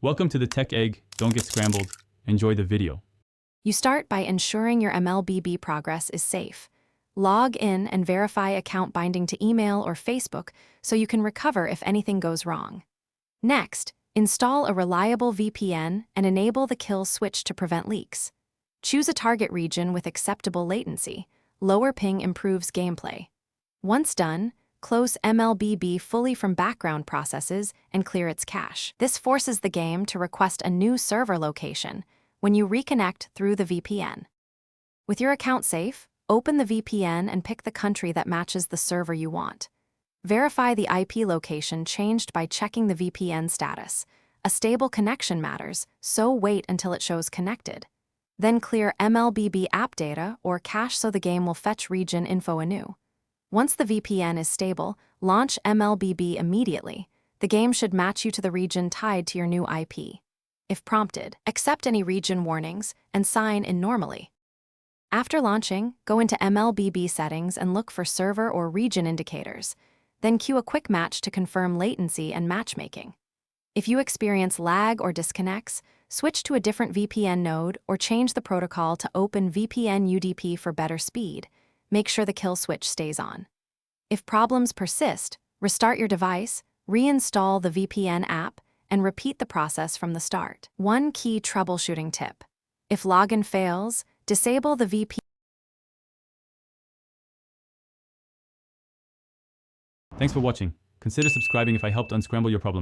Welcome to the Tech Egg. Don't get scrambled. Enjoy the video. You start by ensuring your Mlbb progress is safe. Log in and verify account binding to email or Facebook so you can recover if anything goes wrong. Next, install a reliable VPN and enable the kill switch to prevent leaks. Choose a target region with acceptable latency. Lower ping improves gameplay. Once done, close Mlbb fully from background processes and clear its cache. This forces the game to request a new server location when you reconnect through the VPN. With your account safe, open the VPN and pick the country that matches the server you want. Verify the IP location changed by checking the VPN status. A stable connection matters, so wait until it shows connected. Then clear Mlbb app data or cache so the game will fetch region info anew. Once the VPN is stable, launch Mlbb immediately. The game should match you to the region tied to your new IP. If prompted, accept any region warnings and sign in normally. After launching, go into Mlbb settings and look for server or region indicators. Then queue a quick match to confirm latency and matchmaking. If you experience lag or disconnects, switch to a different VPN node or change the protocol to OpenVPN UDP for better speed. Make sure the kill switch stays on. If problems persist, restart your device, reinstall the VPN app, and repeat the process from the start. One key troubleshooting tip: if login fails, disable the VPN. Thanks for watching. Consider subscribing if I helped unscramble your problems.